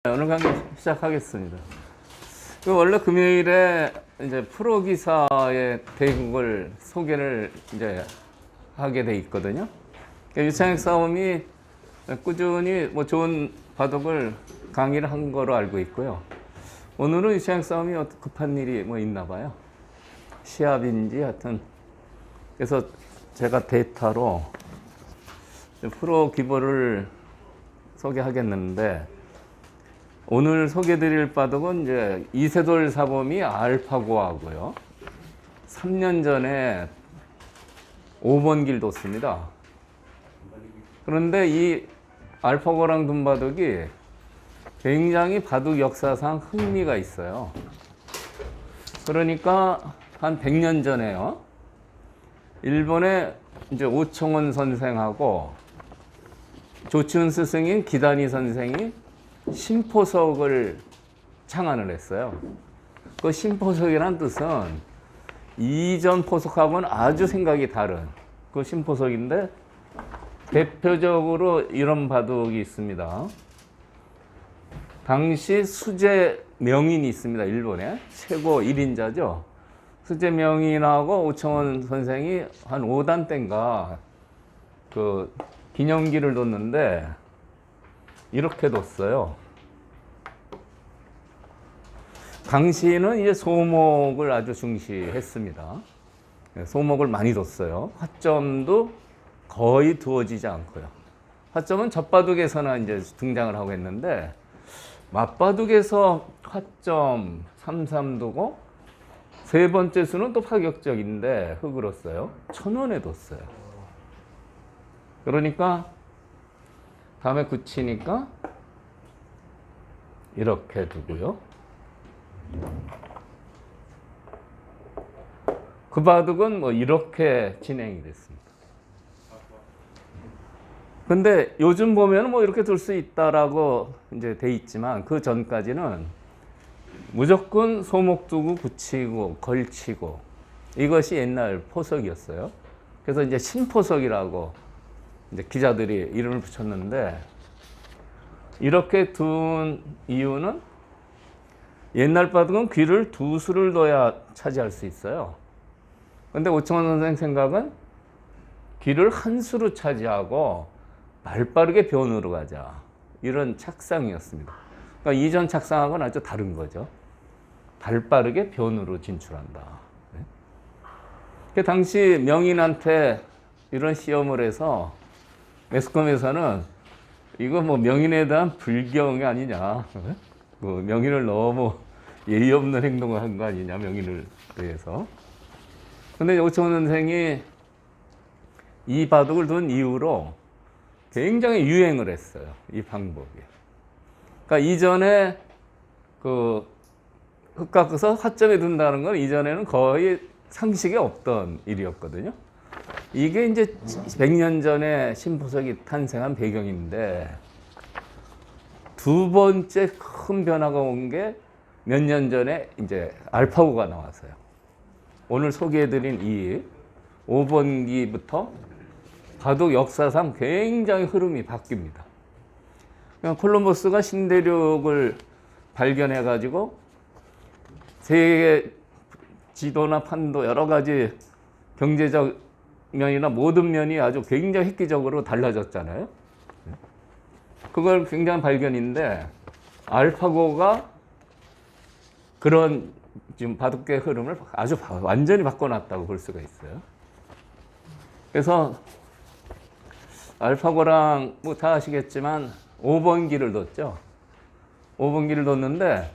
오늘 강의 시작하겠습니다. 원래 금요일에 이제 프로 기사의 대국을 소개를 이제 하게 돼 있거든요. 유창익 싸움이 꾸준히 뭐 좋은 바둑을 강의를 한 거로 알고 있고요. 오늘은 유창익 싸움이 급한 일이 뭐 있나 봐요. 시합인지 하여튼. 그래서 제가 데이터로 프로 기보를 소개하겠는데, 오늘 소개드릴 바둑은 이제 이세돌 사범이 알파고하고요. 3년 전에 5번 길 뒀습니다. 그런데 이 알파고랑 둔 바둑이 굉장히 바둑 역사상 흥미가 있어요. 그러니까 한 100년 전에요. 일본의 이제 오청원 선생하고 조치훈 스승인 기다니 선생이 심포석을 창안을 했어요. 그 심포석이란 뜻은 이전 포석하고는 아주 생각이 다른 그 심포석인데, 대표적으로 이런 바둑이 있습니다. 당시 수제 명인이 있습니다. 일본에 최고 1인자죠. 수제 명인하고 오청원 선생이 한 5단 땐가 그 기념기를 뒀는데 이렇게 뒀어요. 당시에는 이제 소목을 아주 중시했습니다. 소목을 많이 뒀어요. 화점도 거의 두어지지 않고요. 화점은 젖바둑에서나 이제 등장을 하고 했는데, 맞바둑에서 화점 3-3 두고 세 번째 수는 또 파격적인데 흙으로 써요. 1000원에 뒀어요. 그러니까 다음에 굳히니까 이렇게 두고요. 그 바둑은 뭐 이렇게 진행이 됐습니다. 근데 요즘 보면 뭐 이렇게 둘 수 있다라고 이제 돼 있지만, 그 전까지는 무조건 소목 두고 굳히고 걸치고, 이것이 옛날 포석이었어요. 그래서 이제 신포석이라고 이제 기자들이 이름을 붙였는데, 이렇게 둔 이유는 옛날 바둑은 귀를 두 수를 둬야 차지할 수 있어요. 근데 오청원 선생 생각은 귀를 한 수로 차지하고 발빠르게 변으로 가자, 이런 착상이었습니다. 그러니까 이전 착상하고는 아주 다른 거죠. 발빠르게 변으로 진출한다. 네? 그 당시 명인한테 이런 시험을 해서 매스컴에서는 이거 뭐 명인에 대한 불경이 아니냐, 그 명인을 너무 예의 없는 행동을 한 거 아니냐, 명인을 대해서. 근데 오청원 선생이 이 바둑을 둔 이후로 굉장히 유행을 했어요, 이 방법이. 그러니까 이전에 그 흙 깎아서 화점에 둔다는 건 이전에는 거의 상식이 없던 일이었거든요. 이게 이제 100년 전에 심포석이 탄생한 배경인데, 두 번째 큰 변화가 온 게 몇 년 전에 이제 알파고가 나왔어요. 오늘 소개해드린 이 5번기부터 바둑 역사상 굉장히 흐름이 바뀝니다. 그냥 콜럼버스가 신대륙을 발견해가지고 세계 지도나 판도 여러 가지 경제적 면이나 모든 면이 아주 굉장히 획기적으로 달라졌잖아요. 그걸 굉장한 발견인데, 알파고가 그런 지금 바둑계 흐름을 아주 완전히 바꿔놨다고 볼 수가 있어요. 그래서 알파고랑 뭐 다 아시겠지만 5번 길을 뒀죠. 5번 길을 뒀는데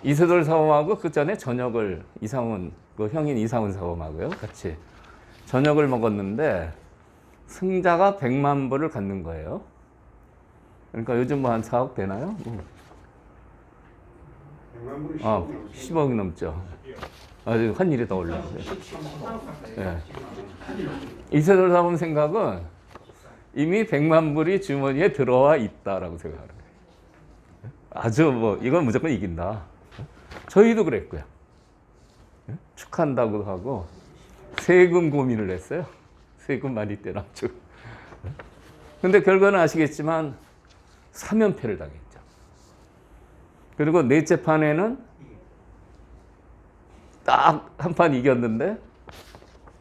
이세돌 사범하고 그 전에 저녁을, 이상훈, 그 형인 이상훈 사범하고요, 같이 저녁을 먹었는데 승자가 100만 불을 갖는 거예요. 그러니까 요즘 뭐 한 4억 되나요? 100만 불이 10억이 넘죠. 아주 환율이 더 올랐어요. 예. 이세돌 사범 생각은 이미 100만 불이 주머니에 들어와 있다라고 생각하는 거예요. 아주 뭐 이건 무조건 이긴다. 저희도 그랬고요. 축하한다고 하고 세금 고민을 했어요. 세금 많이 떼놨죠. 근데 결과는 아시겠지만 3연패를 당했죠. 그리고 넷째 판에는 딱 한 판 이겼는데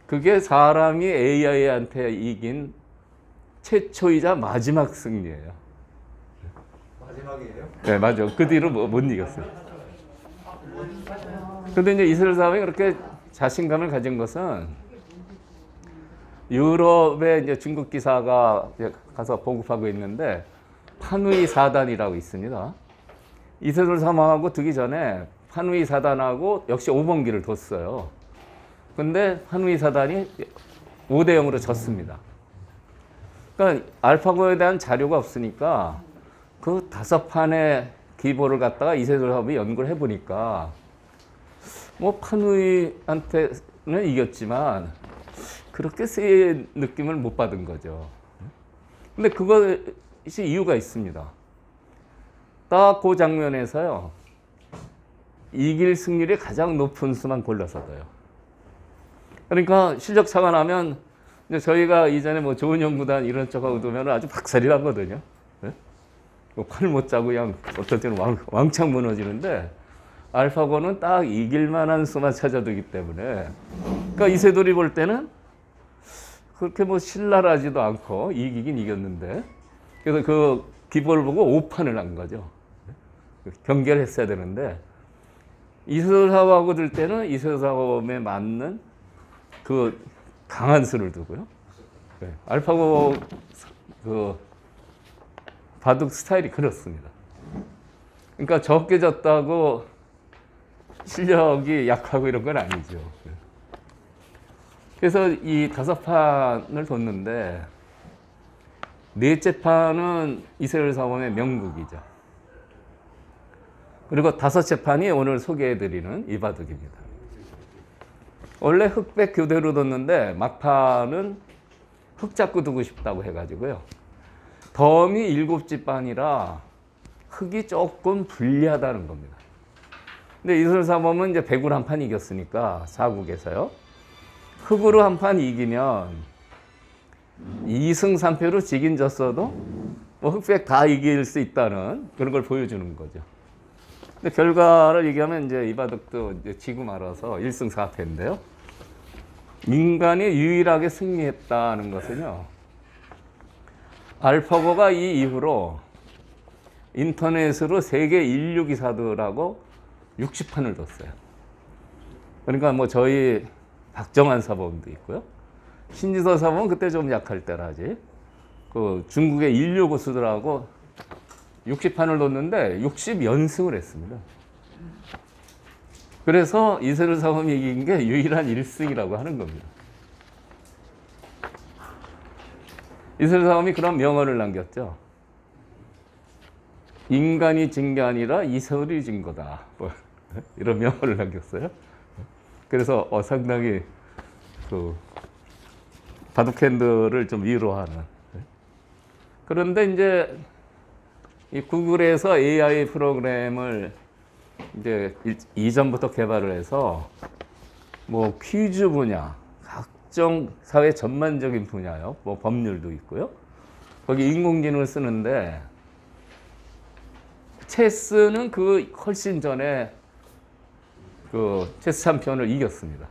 그게 사람이 AI한테 이긴 최초이자 마지막 승리예요. 마지막이에요? 네, 맞아. 그 뒤로 못 이겼어요. 근데 이제 이스라엘 사람이 그렇게 자신감을 가진 것은 유럽에 이제 중국 기사가 가서 보급하고 있는데 파누이 사단이라고 있습니다. 이세돌 사망하고 두기 전에 파누이 사단하고 역시 5번기를 뒀어요. 근데 파누이 사단이 5대 0으로 졌습니다. 그러니까 알파고에 대한 자료가 없으니까 그 5판의 기보를 갖다가 이세돌 사업이 연구를 해보니까 뭐 파누이한테는 이겼지만 그렇게 세 느낌을 못 받은 거죠. 근데 그것이 이유가 있습니다. 딱 그 장면에서요, 이길 승률이 가장 높은 수만 골라서 둬요. 그러니까 실력 차가 나면 이제 저희가 이전에 뭐 좋은 연구단 이런 쪽하고 두면 아주 박살이 나거든요. 네? 팔 못 짜고 그냥 어떨 때는 왕창 무너지는데 알파고는 딱 이길 만한 수만 찾아두기 때문에 그러니까 이세돌이 볼 때는 그렇게 뭐 신랄하지도 않고 이기긴 이겼는데 그래서 그 기보를 보고 5판을 한 거죠. 경계를 했어야 되는데 이세돌 사업하고 들 때는 이세돌 사업에 맞는 그 강한 수를 두고요. 네. 알파고 그 바둑 스타일이 그렇습니다. 그러니까 적게 졌다고 실력이 약하고 이런 건 아니죠. 그래서 이 5판을 뒀는데 넷째 판은 이세돌 사범의 명국이죠. 그리고 5째 판이 오늘 소개해드리는 이 바둑입니다. 원래 흑백 교대로 뒀는데 막판은 흑 잡고 두고 싶다고 해가지고요. 덤이 7집 반이라 흑이 조금 불리하다는 겁니다. 근데 이세돌 사범은 이제 백으로 한 판 이겼으니까 사국에서요. 흑으로 한 판 이기면 2승 3패로 지긴 졌어도 뭐 흑백 다 이길 수 있다는 그런 걸 보여주는 거죠. 근데 결과를 얘기하면 이제 이 바둑도 이제 지고 말아서 1승 4패인데요. 인간이 유일하게 승리했다는 것은요, 알파고가 이 이후로 인터넷으로 세계 인류 기사들하고 60판을 뒀어요. 그러니까 뭐 저희 박정환 사범도 있고요. 신지서 사범은 그때 좀 약할 때라지. 그 중국의 인류 고수들하고 60판을 뒀는데 60연승을 했습니다. 그래서 이세돌 사범이 이긴 게 유일한 1승이라고 하는 겁니다. 이세돌 사범이 그런 명언을 남겼죠. 인간이 진 게 아니라 이세돌이 진 거다. 뭐 이런 명언을 남겼어요. 그래서 상당히 그 바둑팬들을 좀 위로하는. 그런데 이제 이 구글에서 AI 프로그램을 이제 이전부터 개발을 해서 뭐 퀴즈 분야, 각종 사회 전반적인 분야요. 뭐 법률도 있고요. 거기 인공지능을 쓰는데 체스는 그 훨씬 전에 그 체스 챔피언을 이겼습니다.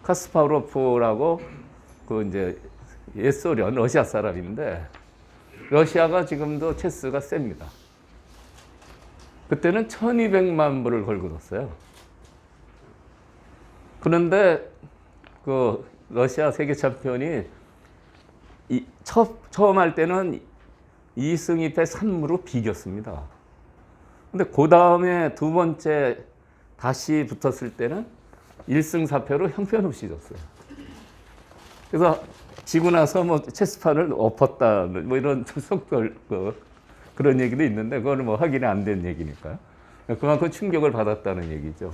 카스파로프라고 그 이제 옛소련 러시아 사람인데 러시아가 지금도 체스가 셉니다. 그때는 1200만 불을 걸고 뒀어요. 그런데 그 러시아 세계 챔피언이 처음 할 때는 2승 2패 3무로 비겼습니다. 근데 그 다음에 두 번째 다시 붙었을 때는 1승 4패로 형편없이 졌어요. 그래서 지고 나서 뭐 체스판을 엎었다 뭐 이런 속설 그런 얘기도 있는데 그거는 뭐 확인이 안 된 얘기니까요. 그만큼 충격을 받았다는 얘기죠.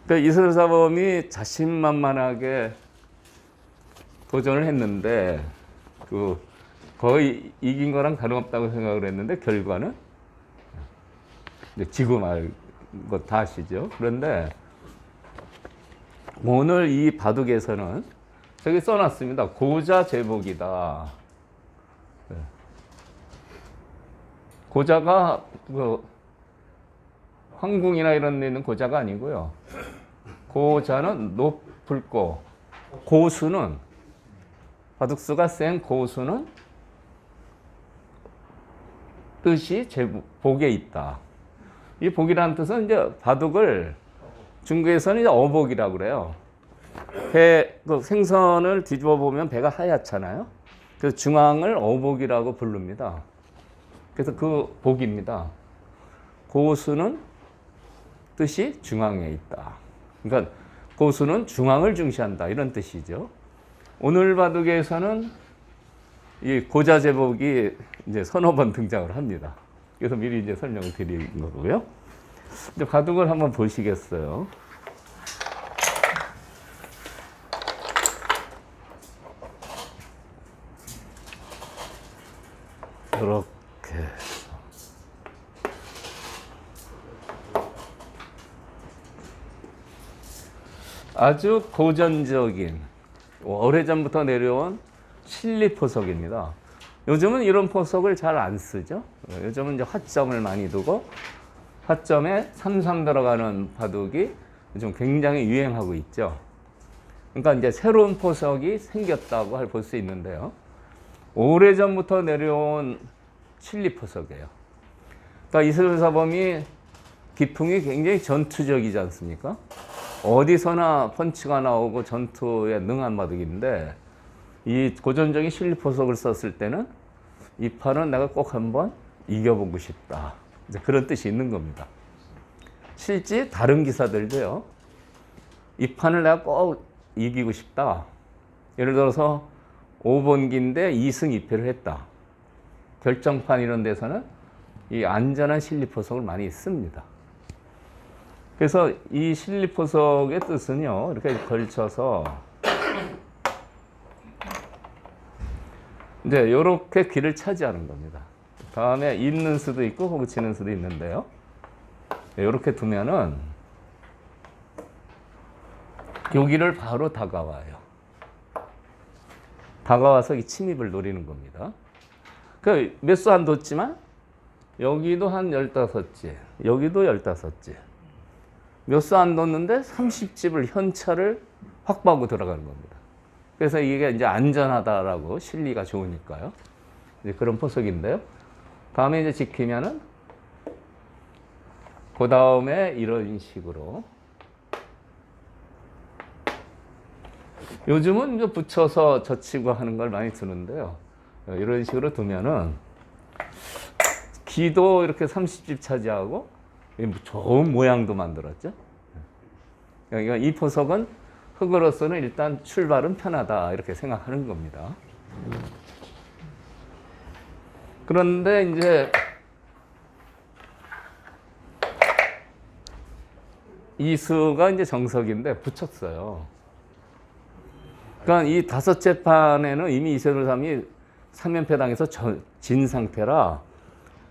그러니까 이세돌 사범이 자신만만하게 도전을 했는데 그 거의 이긴 거랑 다름없다고 생각을 했는데 결과는 지고 말 것 다 아시죠. 그런데 오늘 이 바둑에서는 저기 써놨습니다. 고자 제복이다. 고자가 그 황궁이나 이런 데 있는 고자가 아니고요. 고자는 높을 고, 고수는 바둑수가 센 고수는 뜻이 복에 있다. 이 복이라는 뜻은 이제 바둑을 중국에서는 이제 어복이라고 그래요. 그 생선을 뒤집어 보면 배가 하얗잖아요. 그래서 중앙을 어복이라고 부릅니다. 그래서 그 복입니다. 고수는 뜻이 중앙에 있다. 그러니까 고수는 중앙을 중시한다. 이런 뜻이죠. 오늘 바둑에서는 이 고자제복이 이제 서너 번 등장을 합니다. 그래서 미리 이제 설명을 드린 거고요. 이제 바둑을 한번 보시겠어요. 이렇게. 아주 고전적인 오래전부터 내려온 실리포석입니다. 요즘은 이런 포석을 잘 안 쓰죠. 요즘은 이제 화점을 많이 두고 화점에 삼삼 들어가는 바둑이 요즘 굉장히 유행하고 있죠. 그러니까 이제 새로운 포석이 생겼다고 볼 수 있는데요. 오래전부터 내려온 실리포석이에요. 그러니까 이세돌사범이 기풍이 굉장히 전투적이지 않습니까? 어디서나 펀치가 나오고 전투에 능한 바둑인데 이 고전적인 실리포석을 썼을 때는 이 판은 내가 꼭 한번 이겨보고 싶다. 이제 그런 뜻이 있는 겁니다. 실제 다른 기사들도요. 이 판을 내가 꼭 이기고 싶다. 예를 들어서 5번기인데 2승 2패를 했다. 결정판 이런 데서는 이 안전한 실리포석을 많이 씁니다. 그래서 이 실리포석의 뜻은요. 이렇게 걸쳐서 이제 이렇게 귀를 차지하는 겁니다. 다음에 있는 수도 있고 호구 치는 수도 있는데요. 이렇게 두면은 여기를 바로 다가와요. 다가와서 이 침입을 노리는 겁니다. 그 몇 수 안 뒀지만 여기도 한 15지, 여기도 15지. 몇 수 안 뒀는데 30집을 현찰을 확보하고 들어가는 겁니다. 그래서 이게 이제 안전하다라고 실리가 좋으니까요. 이제 그런 포석인데요. 다음에 이제 지키면은 그 다음에 이런 식으로 요즘은 이제 붙여서 젖히고 하는 걸 많이 두는데요. 이런 식으로 두면은 기도 이렇게 30집 차지하고 좋은 모양도 만들었죠. 그러니까 이 포석은 흑으로서는 일단 출발은 편하다 이렇게 생각하는 겁니다. 그런데 이제 이 수가 이제 정석인데 붙였어요. 그러니까 이 다섯째 판에는 이미 이세돌 삼이 3연패 당해서 진 상태라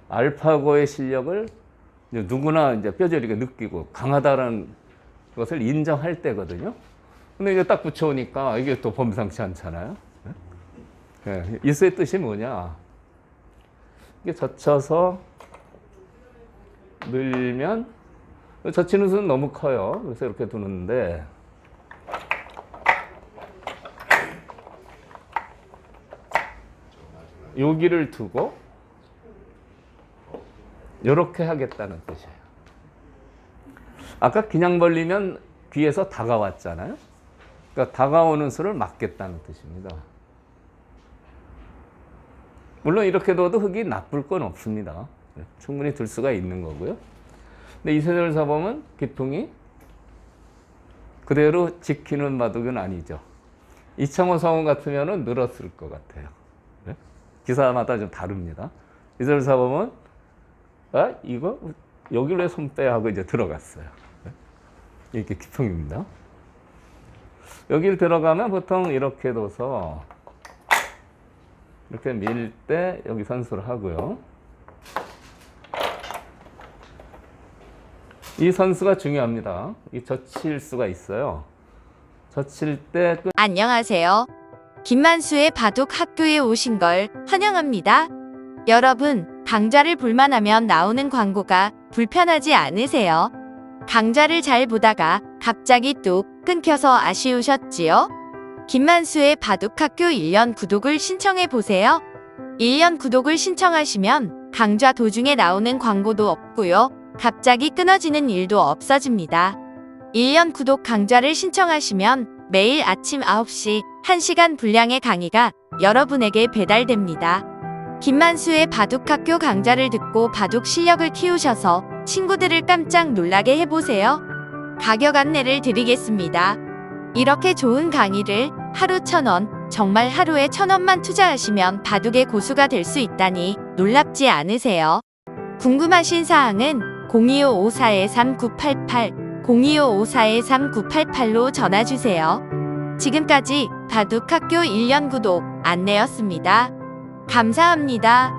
알파고의 실력을 이제 누구나 이제 뼈저리게 느끼고 강하다는 것을 인정할 때거든요. 근데 이제 딱 붙여오니까 이게 또 범상치 않잖아요. 네. 이 수의 뜻이 뭐냐? 이게 젖혀서 늘면 젖히는 수는 너무 커요. 그래서 이렇게 두는데 여기를 두고 이렇게 하겠다는 뜻이에요. 아까 그냥 벌리면 귀에서 다가왔잖아요. 그러니까 다가오는 수를 막겠다는 뜻입니다. 물론 이렇게 둬도 흑이 나쁠 건 없습니다. 충분히 둘 수가 있는 거고요. 근데 이세돌 사범은 기풍이 그대로 지키는 바둑은 아니죠. 이창호 사원 같으면 늘었을 것 같아요. 네? 기사마다 좀 다릅니다. 이세돌 사범은 이거 여기로 왜 손 빼 하고 이제 들어갔어요. 네? 이렇게 기풍입니다. 여기를 들어가면 보통 이렇게 둬서 이렇게 밀 때 여기 선수를 하고요. 이 선수가 중요합니다. 이 젖힐 수가 있어요. 젖힐 때 안녕하세요. 김만수의 바둑 학교에 오신 걸 환영합니다. 여러분, 강좌를 볼만하면 나오는 광고가 불편하지 않으세요? 강좌를 잘 보다가 갑자기 뚝 끊겨서 아쉬우셨지요? 김만수의 바둑학교 1년 구독을 신청해 보세요. 1년 구독을 신청하시면 강좌 도중에 나오는 광고도 없고요. 갑자기 끊어지는 일도 없어집니다. 1년 구독 강좌를 신청하시면 매일 아침 9시 1시간 분량의 강의가 여러분에게 배달됩니다. 김만수의 바둑학교 강좌를 듣고 바둑 실력을 키우셔서 친구들을 깜짝 놀라게 해보세요. 가격 안내를 드리겠습니다. 이렇게 좋은 강의를 하루 1,000원, 정말 하루에 1,000원만 투자하시면 바둑의 고수가 될 수 있다니 놀랍지 않으세요? 궁금하신 사항은 0255-413-988, 0255-413-988로 전화주세요. 지금까지 바둑학교 1년 구독 안내였습니다. 감사합니다.